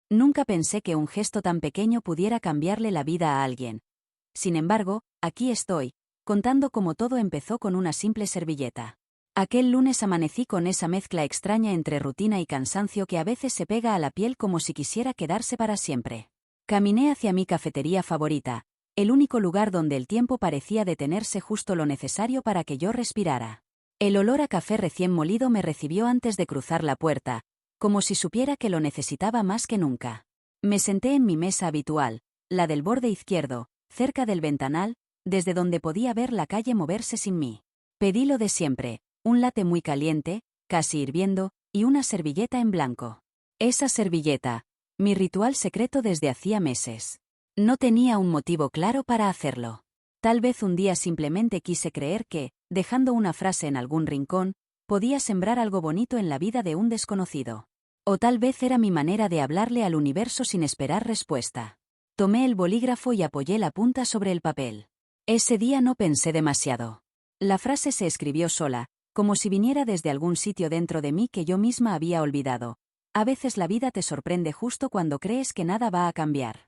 Nunca pensé que un gesto tan pequeño pudiera cambiarle la vida a alguien. Sin embargo, aquí estoy, contando cómo todo empezó con una simple servilleta. Aquel lunes amanecí con esa mezcla extraña entre rutina y cansancio que a veces se pega a la piel como si quisiera quedarse para siempre. Caminé hacia mi cafetería favorita, el único lugar donde el tiempo parecía detenerse justo lo necesario para que yo respirara. El olor a café recién molido me recibió antes de cruzar la puerta, como si supiera que lo necesitaba más que nunca. Me senté en mi mesa habitual, la del borde izquierdo, cerca del ventanal, desde donde podía ver la calle moverse sin mí. Pedí lo de siempre, un latte muy caliente, casi hirviendo, y una servilleta en blanco. Esa servilleta, mi ritual secreto desde hacía meses. No tenía un motivo claro para hacerlo. Tal vez un día simplemente quise creer que, dejando una frase en algún rincón, podía sembrar algo bonito en la vida de un desconocido. O tal vez era mi manera de hablarle al universo sin esperar respuesta. Tomé el bolígrafo y apoyé la punta sobre el papel. Ese día no pensé demasiado. La frase se escribió sola, como si viniera desde algún sitio dentro de mí que yo misma había olvidado. A veces la vida te sorprende justo cuando crees que nada va a cambiar.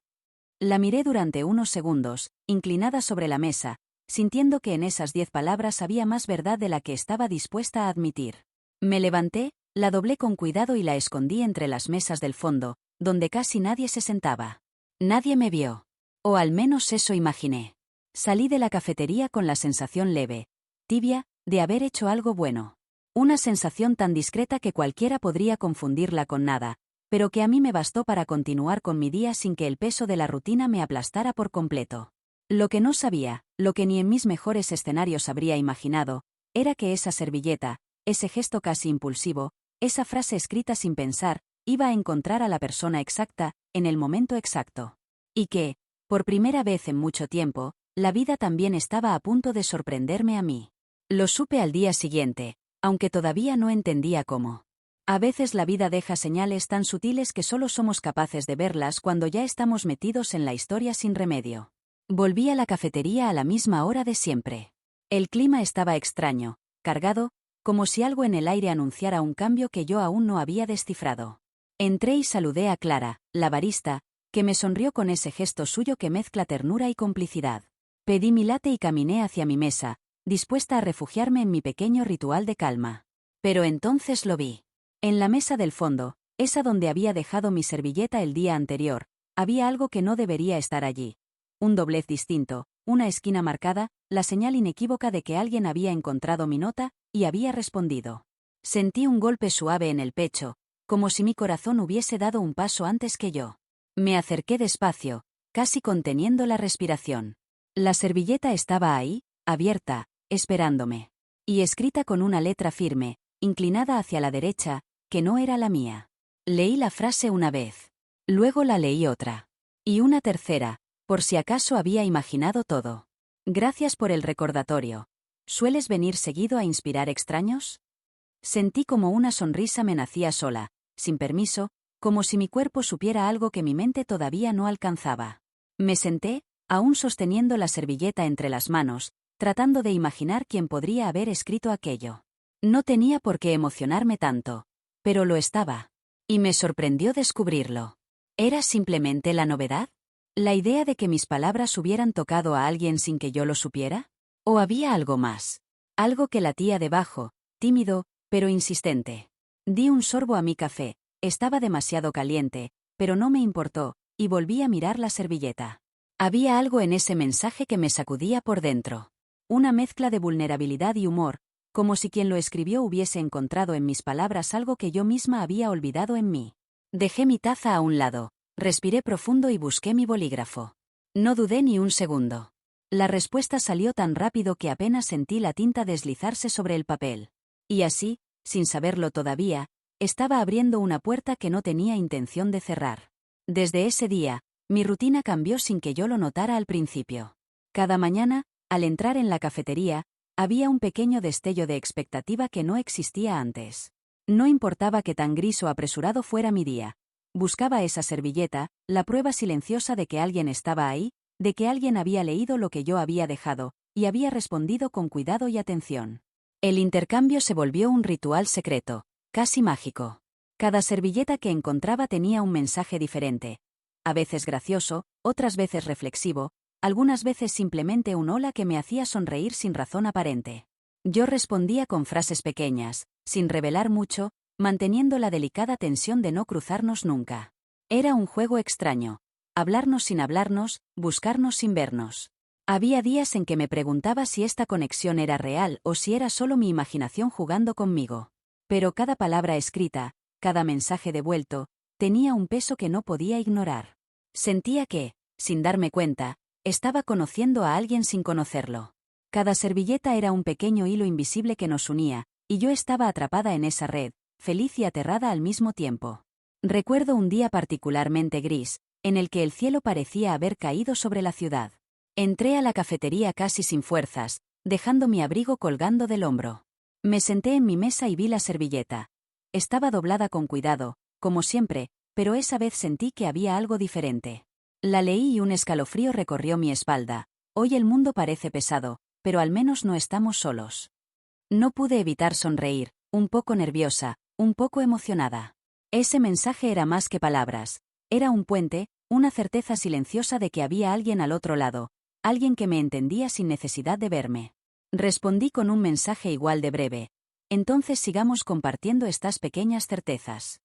La miré durante unos segundos, inclinada sobre la mesa, sintiendo que en esas 10 palabras había más verdad de la que estaba dispuesta a admitir. Me levanté, la doblé con cuidado y la escondí entre las mesas del fondo, donde casi nadie se sentaba. Nadie me vio. O al menos eso imaginé. Salí de la cafetería con la sensación leve, tibia, de haber hecho algo bueno. Una sensación tan discreta que cualquiera podría confundirla con nada, pero que a mí me bastó para continuar con mi día sin que el peso de la rutina me aplastara por completo. Lo que no sabía, lo que ni en mis mejores escenarios habría imaginado, era que esa servilleta, ese gesto casi impulsivo, esa frase escrita sin pensar, iba a encontrar a la persona exacta, en el momento exacto. Y que, por primera vez en mucho tiempo, la vida también estaba a punto de sorprenderme a mí. Lo supe al día siguiente, aunque todavía no entendía cómo. A veces la vida deja señales tan sutiles que solo somos capaces de verlas cuando ya estamos metidos en la historia sin remedio. Volví a la cafetería a la misma hora de siempre. El clima estaba extraño, cargado, como si algo en el aire anunciara un cambio que yo aún no había descifrado. Entré y saludé a Clara, la barista, que me sonrió con ese gesto suyo que mezcla ternura y complicidad. Pedí mi latte y caminé hacia mi mesa, dispuesta a refugiarme en mi pequeño ritual de calma. Pero entonces lo vi. En la mesa del fondo, esa donde había dejado mi servilleta el día anterior, había algo que no debería estar allí. Un doblez distinto, una esquina marcada, la señal inequívoca de que alguien había encontrado mi nota, y había respondido. Sentí un golpe suave en el pecho, como si mi corazón hubiese dado un paso antes que yo. Me acerqué despacio, casi conteniendo la respiración. La servilleta estaba ahí, abierta, esperándome. Y escrita con una letra firme, inclinada hacia la derecha, que no era la mía. Leí la frase una vez. Luego la leí otra. Y una tercera, por si acaso había imaginado todo. Gracias por el recordatorio. ¿Sueles venir seguido a inspirar extraños? Sentí como una sonrisa me nacía sola, sin permiso, como si mi cuerpo supiera algo que mi mente todavía no alcanzaba. Me senté, aún sosteniendo la servilleta entre las manos, tratando de imaginar quién podría haber escrito aquello. No tenía por qué emocionarme tanto, pero lo estaba. Y me sorprendió descubrirlo. ¿Era simplemente la novedad? ¿La idea de que mis palabras hubieran tocado a alguien sin que yo lo supiera? ¿O había algo más? Algo que latía debajo, tímido, pero insistente. Di un sorbo a mi café, estaba demasiado caliente, pero no me importó, y volví a mirar la servilleta. Había algo en ese mensaje que me sacudía por dentro. Una mezcla de vulnerabilidad y humor, como si quien lo escribió hubiese encontrado en mis palabras algo que yo misma había olvidado en mí. Dejé mi taza a un lado, respiré profundo y busqué mi bolígrafo. No dudé ni un segundo. La respuesta salió tan rápido que apenas sentí la tinta deslizarse sobre el papel. Y así, sin saberlo todavía, estaba abriendo una puerta que no tenía intención de cerrar. Desde ese día, mi rutina cambió sin que yo lo notara al principio. Cada mañana, al entrar en la cafetería, había un pequeño destello de expectativa que no existía antes. No importaba que tan gris o apresurado fuera mi día. Buscaba esa servilleta, la prueba silenciosa de que alguien estaba ahí, de que alguien había leído lo que yo había dejado, y había respondido con cuidado y atención. El intercambio se volvió un ritual secreto, casi mágico. Cada servilleta que encontraba tenía un mensaje diferente. A veces gracioso, otras veces reflexivo, algunas veces simplemente un hola que me hacía sonreír sin razón aparente. Yo respondía con frases pequeñas, sin revelar mucho, manteniendo la delicada tensión de no cruzarnos nunca. Era un juego extraño. Hablarnos sin hablarnos, buscarnos sin vernos. Había días en que me preguntaba si esta conexión era real o si era solo mi imaginación jugando conmigo. Pero cada palabra escrita, cada mensaje devuelto, tenía un peso que no podía ignorar. Sentía que, sin darme cuenta, estaba conociendo a alguien sin conocerlo. Cada servilleta era un pequeño hilo invisible que nos unía, y yo estaba atrapada en esa red, feliz y aterrada al mismo tiempo. Recuerdo un día particularmente gris, en el que el cielo parecía haber caído sobre la ciudad. Entré a la cafetería casi sin fuerzas, dejando mi abrigo colgando del hombro. Me senté en mi mesa y vi la servilleta. Estaba doblada con cuidado, como siempre, pero esa vez sentí que había algo diferente. La leí y un escalofrío recorrió mi espalda. Hoy el mundo parece pesado, pero al menos no estamos solos. No pude evitar sonreír, un poco nerviosa, un poco emocionada. Ese mensaje era más que palabras. Era un puente, una certeza silenciosa de que había alguien al otro lado, alguien que me entendía sin necesidad de verme. Respondí con un mensaje igual de breve. Entonces sigamos compartiendo estas pequeñas certezas.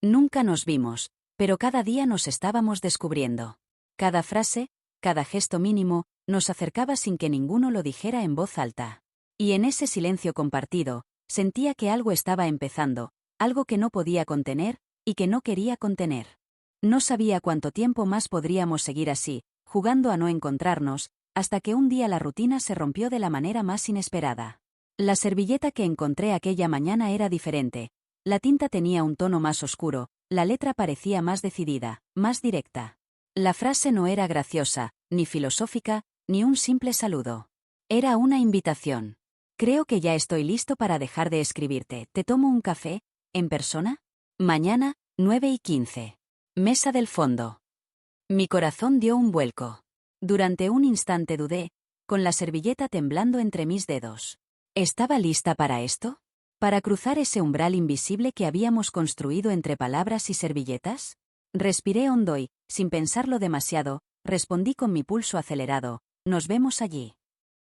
Nunca nos vimos, pero cada día nos estábamos descubriendo. Cada frase, cada gesto mínimo, nos acercaba sin que ninguno lo dijera en voz alta. Y en ese silencio compartido, sentía que algo estaba empezando, algo que no podía contener, y que no quería contener. No sabía cuánto tiempo más podríamos seguir así, jugando a no encontrarnos, hasta que un día la rutina se rompió de la manera más inesperada. La servilleta que encontré aquella mañana era diferente. La tinta tenía un tono más oscuro, la letra parecía más decidida, más directa. La frase no era graciosa, ni filosófica, ni un simple saludo. Era una invitación. Creo que ya estoy listo para dejar de escribirte. ¿Te tomo un café? ¿En persona? Mañana, 9:15. Mesa del fondo. Mi corazón dio un vuelco. Durante un instante dudé, con la servilleta temblando entre mis dedos. ¿Estaba lista para esto? ¿Para cruzar ese umbral invisible que habíamos construido entre palabras y servilletas? Respiré hondo y, sin pensarlo demasiado, respondí con mi pulso acelerado, nos vemos allí.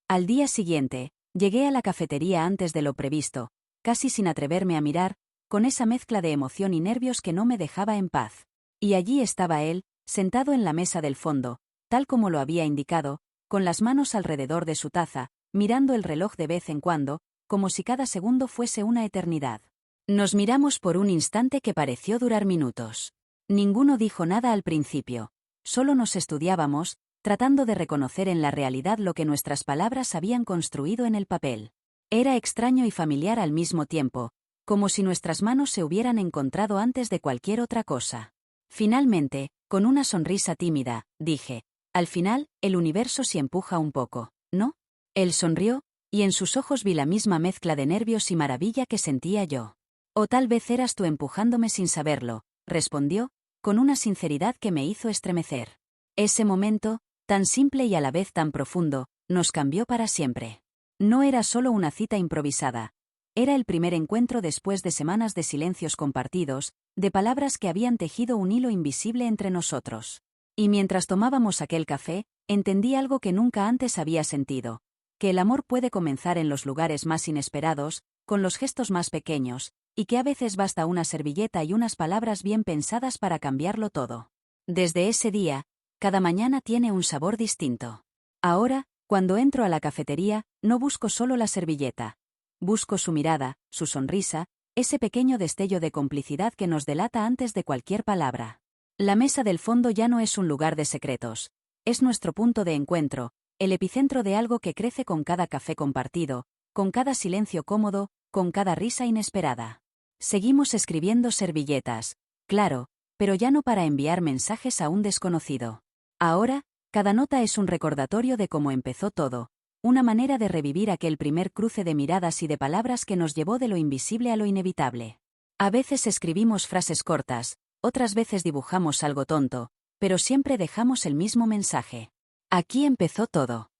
Al día siguiente, llegué a la cafetería antes de lo previsto, casi sin atreverme a mirar, con esa mezcla de emoción y nervios que no me dejaba en paz. Y allí estaba él, sentado en la mesa del fondo, tal como lo había indicado, con las manos alrededor de su taza, mirando el reloj de vez en cuando, como si cada segundo fuese una eternidad. Nos miramos por un instante que pareció durar minutos. Ninguno dijo nada al principio. Solo nos estudiábamos, tratando de reconocer en la realidad lo que nuestras palabras habían construido en el papel. Era extraño y familiar al mismo tiempo, como si nuestras manos se hubieran encontrado antes de cualquier otra cosa. Finalmente, con una sonrisa tímida, dije, al final, el universo sí empuja un poco, ¿no? Él sonrió, y en sus ojos vi la misma mezcla de nervios y maravilla que sentía yo. O tal vez eras tú empujándome sin saberlo, respondió, con una sinceridad que me hizo estremecer. Ese momento, tan simple y a la vez tan profundo, nos cambió para siempre. No era solo una cita improvisada. Era el primer encuentro después de semanas de silencios compartidos, de palabras que habían tejido un hilo invisible entre nosotros. Y mientras tomábamos aquel café, entendí algo que nunca antes había sentido, que el amor puede comenzar en los lugares más inesperados, con los gestos más pequeños, y que a veces basta una servilleta y unas palabras bien pensadas para cambiarlo todo. Desde ese día, cada mañana tiene un sabor distinto. Ahora, cuando entro a la cafetería, no busco solo la servilleta. Busco su mirada, su sonrisa, ese pequeño destello de complicidad que nos delata antes de cualquier palabra. La mesa del fondo ya no es un lugar de secretos. Es nuestro punto de encuentro, el epicentro de algo que crece con cada café compartido, con cada silencio cómodo, con cada risa inesperada. Seguimos escribiendo servilletas, claro, pero ya no para enviar mensajes a un desconocido. Ahora, cada nota es un recordatorio de cómo empezó todo, una manera de revivir aquel primer cruce de miradas y de palabras que nos llevó de lo invisible a lo inevitable. A veces escribimos frases cortas, otras veces dibujamos algo tonto, pero siempre dejamos el mismo mensaje. Aquí empezó todo.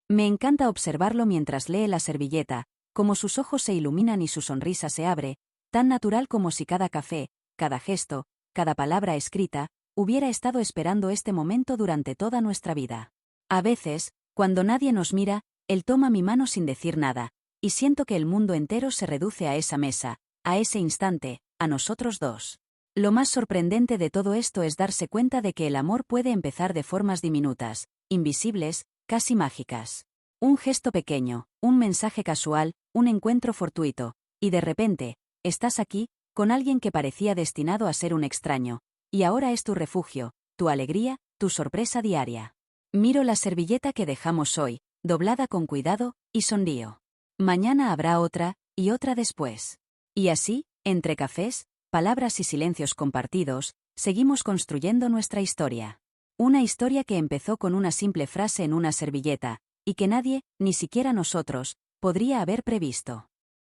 Me encanta observarlo mientras lee la servilleta, como sus ojos se iluminan y su sonrisa se abre, tan natural como si cada café, cada gesto, cada palabra escrita, hubiera estado esperando este momento durante toda nuestra vida. A veces, cuando nadie nos mira, él toma mi mano sin decir nada, y siento que el mundo entero se reduce a esa mesa, a ese instante, a nosotros dos. Lo más sorprendente de todo esto es darse cuenta de que el amor puede empezar de formas diminutas, invisibles, casi mágicas. Un gesto pequeño, un mensaje casual, un encuentro fortuito, y de repente, estás aquí, con alguien que parecía destinado a ser un extraño, y ahora es tu refugio, tu alegría, tu sorpresa diaria. Miro la servilleta que dejamos hoy, doblada con cuidado, y sonrío. Mañana habrá otra, y otra después. Y así, entre cafés, palabras y silencios compartidos, seguimos construyendo nuestra historia. Una historia que empezó con una simple frase en una servilleta, y que nadie, ni siquiera nosotros, podría haber previsto.